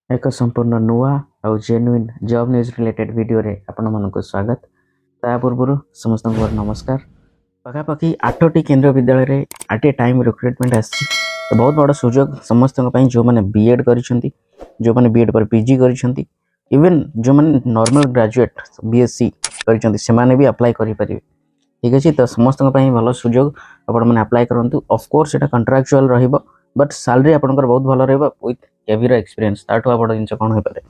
एक संपूर्ण नुआ और genuine job news related video रे आपण मानक स्वागत। ता पूर्व समस्त नमस्कार। पखापाखि 8टी केंद्रीय विद्यालय रे एट ए टाइम रिक्रुटमेंट आसी तो बहुत बड़ा सुजोग समस्त जो मैंने बीएड करिसेंती, जो मैंने बीएड पर पीजी करिसेंती, इवन जो मैंने नॉर्मल ग्रेजुएट बीएससी करिसेंती से माने भी अप्लाई करि परिबे। ठीक अछि, तो समस्त भल सुजोग आपण माने अप्लाई करंतु। Of course Etah contractual रहइबो, but salary आपनकर बहुत भल रहइबो विथ केवी रो एक्सपीरियंस। ताठो बड़ जिंस कोन होय पारे,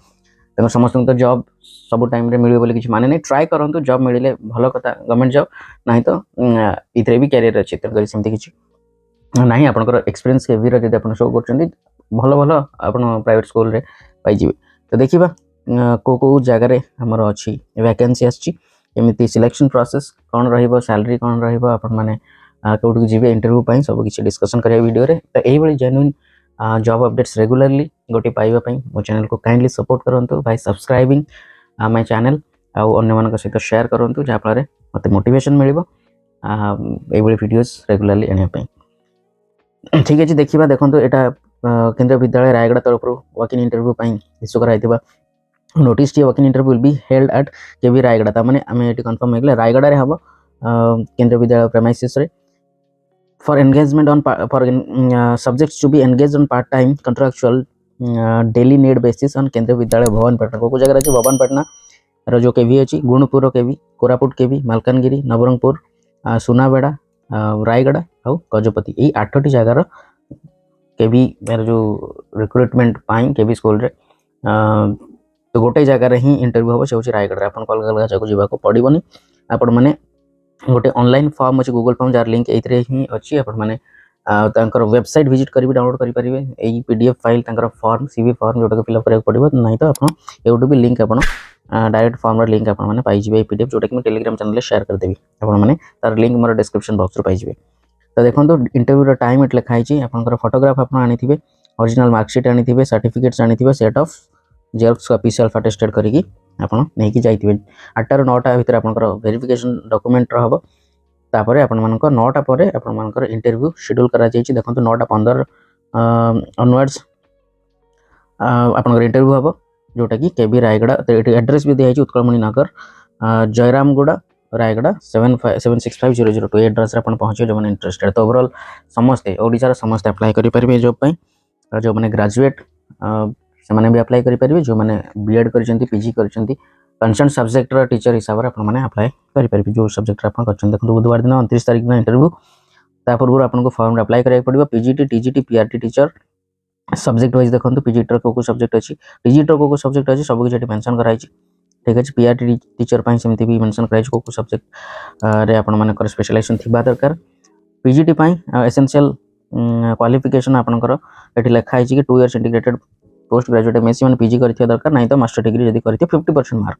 तेणु समस्त तो जॉब सब टाइम रे मिलियो बोली किछि माने नहीं। ट्राई करंतु, जॉब मिलिले भल कथा, गवर्नमेंट जॉब नहीं तो इतरे भी कैरियर अछि। तेणु सेमति किछि नहीं, आपनकर एक्सपीरियंस केवी रो जदि आपन शो करचंदी भल भल आपन प्राइवेट स्कूल रे पाई जिवे। तो देखिबा को को जगह रे हमर अछि वैकेंसी आछि, एमिति सिलेक्शन प्रोसेस कौन रहिबो, सैलरी कौन रहिबो, आपण माने कोड जिवे इंटरव्यू पाई सब किछि डिस्कशन करिया वीडियो रे। तो एही बळी जेन्युइन जॉब अपडेट्स रेगुलरली गोटे पाइबा पाई मो चैनल को काइंडली सपोर्ट करंतु बाय सब्सक्राइबिंग माय चैनल आ अन्य मानक सहित शेयर करंतु, जा फल मते मोटिवेशन मिलिबो एही बळी वीडियोस रेगुलरली एने पाई। ठीक अछि, देखिबा देखंतु एटा केंद्रीय विद्यालय रायगढ़ तरफ वॉक इन इंटरव्यू पाई इशू कराइतिबा नोटिस टी walk in interview will be held at KV Raigarh. ता माने हमें एटी कंफर्म हेगले रायगढ़ रे हबो केंद्रीय विद्यालय प्रेमाइसिस रे for engagement on for subjects to be engaged on part time contractual daily need basis on केंद्रीय विद्यालय भवन पटना। को जगह अछि भवन पटना रो जो केवी अछि, गुणपुर केवी, कोरापुट केवी, मालकानगिरी, नवरंगपुर, सुनाबेड़ा, रायगढ़ और गजपति, यही 8टी जगार केवी जो रिक्रुटमेंट पाई केवी स्कूल रे तो गोटे जगार ही इंटरव्यू हम से रायगढ़। आप अलग अलग जगह जावाक पड़ोनी। आपण मैंने गोटे ऑनलाइन फॉर्म अच्छे गूगल फॉर्म जार लिंक एथरे ही अच्छी, आपण मैंने तांकर वेबसाइट विजिट करी डाउनलोड करि परिबे। एई पीडीएफ फाइल तांकर फॉर्म सीवी फॉर्म जोटा फिल अप करक पड़िबो, नहीं तो आपण यूट्यूब लिंक आपण डायरेक्ट फॉर्म रा लिंक आपण माने पाई जिवे। पीडीएफ जोटा कि मैं टेलीग्राम चैनल शेयर कर देबी, आपण माने तार लिंक मोर डिस्क्रिप्शन बॉक्स रे पाई जिवे। तो देखो इंटरव्यू रा टाइम एट लिखा है, आपनकर फोटोग्राफ आपण आनिथिबे, ओरिजिनल मार्कशीट आनिथिबे, सर्टिफिकेट्स आनिथिबे, set of xerox copy self attested करिकी आपण नेकी जाइथिबे। 8टा ରୁ 9टा भितर आपनकर वेरिफिकेशन डॉक्यूमेंट रहबो। तापरे आपण मानकर 9टा परे आपण मानकर इंटरव्यू शेड्यूल करा जायछि। देखंतु 9:15 ऑनवर्ड्स आपनकर इंटरव्यू हबो, जोटा कि केबी रायगढ़। तो एटी एड्रेस भी दिया है उत्कलमणि नगर, जयरामगुड़ा, रायगढ़ 765002 एड्रेस रे आपण पहुंचे जो माने इंटरेस्टेड। तो ओवरऑल समस्त ओडिसा रे समस्त अप्लाई करि परिबे जॉब पई। जो माने ग्रेजुएट से माने भी अप्लाई करि परिबे, जो माने बीएड करिसेंती, पीजी करिसेंती, कंसर्न सब्जेक्ट रा टीचर हिसाब रे आपण माने अप्लाई करि परिबे जो सब्जेक्ट रा आपण करछन। देखो बुधवार दिन 29 तारिख ना इंटरव्यू, ता पूर्व आपण को फॉर्म अप्लाई करिया पड़िबो। PGT, TGT, PRT teacher subject wise देखंतु पीजीटी रा को सब्जेक्ट अछि, टीजीटी रा को सब्जेक्ट अछि, सब किछ मेंशन कराइछि। ठीक अछि, पीआरटी टीचर पाई सेमति भी मेंशन कराइछि को सब्जेक्ट रे आपण माने कर स्पेशलाइजेशन थिबा दरकार। पीजीटी पाई एसेंशियल क्वालिफिकेशन आपनकर एठी लिखा है कि 2 years integrated post graduate MSc माने पीजी करथिया दरकार, नहीं तो मास्टर डिग्री यदि करथि 50% मार्क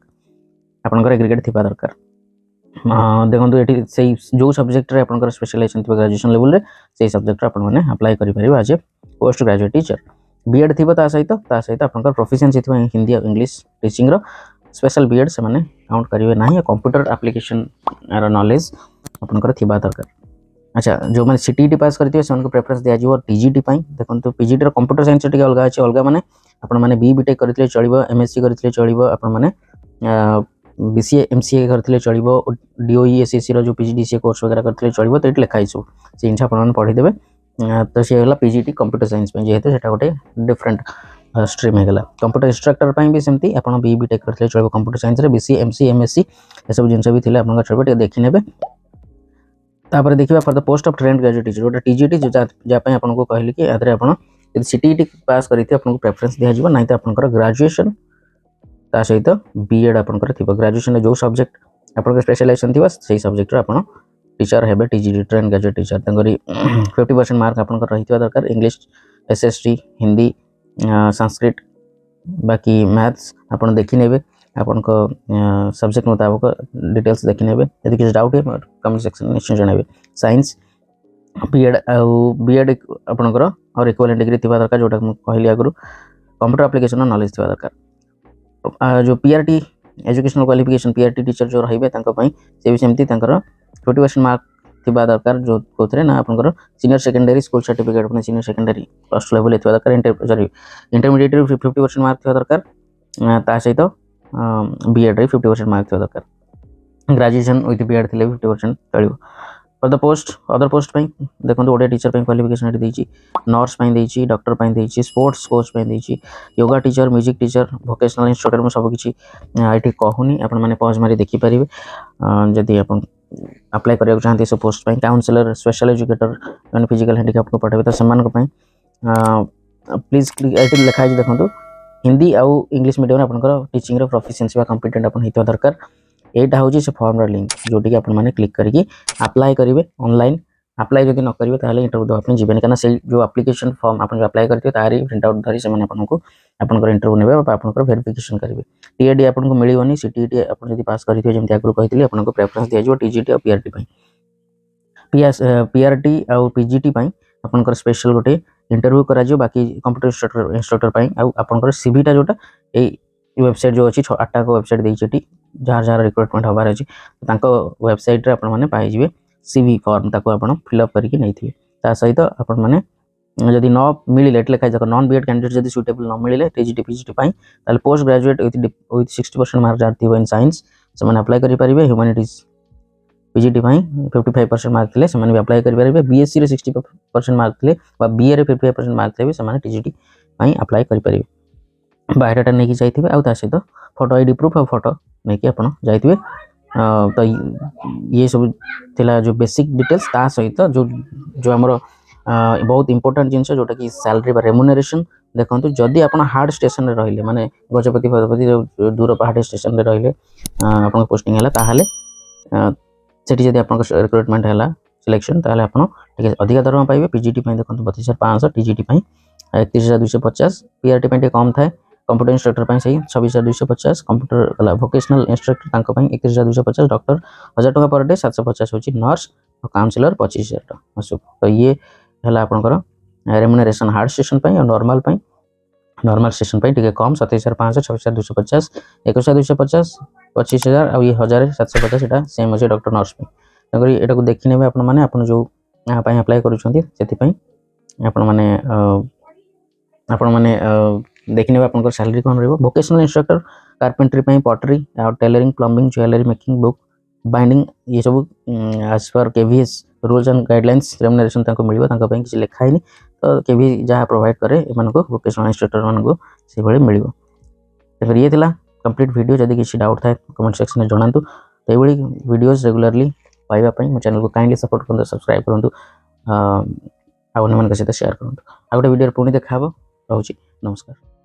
आपनकर एग्रीगेट थिबा दरकार। देखंतु एठी सेही जो सब्जेक्ट रे आपनकर स्पेशलाइजेशन थिबा ग्रेजुएशन लेवल रे सेही सब्जेक्ट रे आपण माने अप्लाई करि परिबा as a post graduate teacher. BEd थिबा ता सहित आपनकर प्रोफिशिएंसी थिबा हिंदी और इंग्लिश टीचिंग रो स्पेशल बीएड से माने काउंट करिवे नाही। कंप्यूटर एप्लीकेशन रो नॉलेज आपनकर थिबा दरकार। अच्छा, जो मैंने सीटीईटी पास करथिबे सेनको प्रेफरेंस दिया जिवो टीजीटी पाई। देखंतु पीजीटी रो कंप्यूटर साइंस टिके अलगा अछि, अलगा माने आपण माने बी बीटेक करथिले चलिबो, एमएससी करथिले चलिबो, आपण माने बीसीए एमसीए करथिले चलिबो, डीओई एसएससी रो जो पीजीडीसीए कोर्स वगैरह करथिले चलिबो। तो एट लिखा हिसु से इनछा आपण माने पढि देबे। तो से होला पीजीटी कंप्यूटर साइंस पे, जेहेतु सेटा गोटे डिफरेंट स्ट्रीम हेगला। कंप्यूटर इंस्ट्रक्टर पाई भी सेमती आपण बी बीटेक करथिले चलिबो कंप्यूटर साइंस रे, बीसीए एमसीए एमएससी ए सब जिंस भी थिले आपण चलिबो, टे देखि नेबे। तापर देखिबा for the post of trend graduate teacher, जोटा टीजीटी जो जा पई आपन को कहली कि आदरे आपण यदि सीटीईटी पास करिते आपन को प्रेफरेंस दिया जिवो, नहीं तो आपनकर ग्रेजुएशन ता सहित बीएड आपनकर थिबो। ग्रेजुएशन रे जो सब्जेक्ट आपनकर स्पेशलाइजेशन थिबा सेही सब्जेक्ट रे आपण टीचर हेबे, टीजीटी ट्रेंड ग्रेजुएट टीचर। तंगरी 50% मार्क आपनकर रहितबा दरकार। इंग्लिश, एसएसटी, हिंदी, संस्कृत, बाकी मैथ्स आपण देखि नेबे। आपण को सब्जेक्ट मुताबिक डिटेल्स देखि नेबे। यदि किछ डाउट है कमेंट सेक्शन में निश्चय जणाबे। साइंस बीएड बीएड आपनकर और इक्विवेलेंट डिग्री थिबा दरकार, जोटा हम कहली आगु। कंप्यूटर एप्लीकेशन नॉलेज थिबा दरकार। जो PRT educational qualification PRT teacher जो रहिबे तांको पई से भी सेमती तांकर 50% मार्क थिबा दरकार जो कोथरे ना आपनकर सीनियर सेकेंडरी स्कूल सर्टिफिकेट अपने सीनियर सेकेंडरी प्लस 2 लेवल थिबा दरकार इंटरमीडिएट रे 50% मार्क थिबा दरकार ता सहित बीएड रे 50% मार्क थिबा दरकार ग्रेजुएशन विथ बीएड थिले 50% चलिबो for the post other post पे देखो ओडिया टीचर पे क्वालिफिकेशन एटी देछि नर्स पे देछि डॉक्टर पे देछि स्पोर्ट्स कोच पे देछि yoga teacher music teacher vocational instructor में सब किछि एटी कहूनी आपण माने पॉज मारी देखि परिबे जदि आपण अप्लाई करिया चाहते से पोस्ट पे काउंसलर स्पेशल एजुकेटर माने फिजिकल हैंडीकैप को पठाबे त समान को पे प्लीज एटी लिखा है देखो हिंदी आउ इंग्लिश मीडियम आपनकर टीचिंग रो प्रोफिशिएंसी बा कॉम्पिटेंट आपण हितो दरकार एटा होची से फॉर्म रो लिंक जोटी कि आपण माने क्लिक करके अप्लाई करिवे ऑनलाइन अप्लाई जदि न करिवे ताले इंटरव्यू दो आपण जीवन kana से जो एप्लीकेशन फॉर्म आपण अप्लाई करते तारी प्रिंट आउट धरी से माने आपनको आपनकर इंटरव्यू नेबे आपनकर वेरिफिकेशन करिवे टीएडी आपनको मिलिवनी सीटीईटी आपण जदि पास करिथियो जेमति आगु कहितली आपनको प्रेफरेंस दिया जो टीजीटी और पीआरटी पई पीआरटी और पीजीटी पई आपनकर स्पेशल गोटे इंटरव्यू करा जो बाकी कंप्यूटर इंस्ट्रक्टर पई आ आपनकर सीवीटा जोटा ए वेबसाइट जो अच्छी 8टा को वेबसाइट देछि जार जार रिक्रुटमेंट हबार अछि तांको वेबसाइट रे आपण माने पाइ जिवे सीवी फॉर्म ताको आपण फिल अप करके नैथिबे ता सहित आपण माने जदि न मिलिले एट लेखा जक नॉन बीएड कैंडिडेट जदि सुटेबल न मिलिले टीजीटी पीजीटी पाई ताले पोस्ट ग्रेजुएट विथ 60% मार्क जातिबो इन साइंस से माने अप्लाई करि परिबे ह्यूमैनिटीज पीजीटी पाई 55% मार्क थिले से माने भी अप्लाई करि परिबे बीएससी रे 60% मार्क थिले बा बीए रे 55% मार्क थिले से माने टीजीटी पाई अप्लाई करि परिबे बायोडाटा नेकी जाइथिबे आ ता सहित फोटो आईडी प्रूफ और फोटो नेकी आपण जाइथिबे तो ये सब थिला जो बेसिक डिटेल्स ता सहित जो जो हमर बहुत इंपोर्टेंट जिंस जोटा कि सैलरी बा रेम्युनरेशन देखंतु जदी आपण हार्ड स्टेशन रे रहिले माने गजपति फजपति दूर पहाड़ स्टेशन रे रहिले आपण पोस्टिंग हला ताहाले सेठी जदी आपण रिक्रुटमेंट हला सिलेक्शन ताहाले आपण ठीक अधिक दरमा पाइबे पीजीटी पई देखंतु 32500 टीजीटी पई 31250 पीआरटी पई कम थाए कंप्यूटर इंस्ट्रक्टर पई सही 26250 कंप्यूटर कला वोकेशनल इंस्ट्रक्टर तांको पई 31250 डॉक्टर 1000 टका पर डे 750 होची नर्स और काउंसलर 25000 टका असु तो ये हला आपनकर रेम्युनरेशन हार्ड स्टेशन पई और नॉर्मल स्टेशन पई ठीक कम 27500 26250 21250 25000 और ये 1750 एटा सेम अछि डॉक्टर नर्स पई तगरी एटा को देखि नेबे आपन माने आपन जो यहाँ पई अप्लाई करू छथि सेति पई आपण माने देखि नेबे आपनकर सैलरी कोन रहबो वोकेशनल इंस्ट्रक्टर कारपेंटरी पई पॉटरी और tailoring plumbing jewellery making book binding ये सब as per KVS rules and guidelines remuneration ताको मिलिबो ताको पई किछि लिखा हैनी तो केवी जहा प्रोवाइड करे एमान को वोकेशनल इंस्ट्रक्टर मान को से भले मिलिबो तो ये थिला कंप्लीट वीडियो जदी किछि डाउट थाए कमेंट सेक्शन में जणांतु तो एबडी वीडियोस रेगुलरली पाइबा पई मो चैनल को काइंडली सपोर्ट करंतु सब्सक्राइब करंतु आ मन के साथ शेयर करंतु आ गोटे वीडियो पुणी देखाबो रहउची नमस्कार।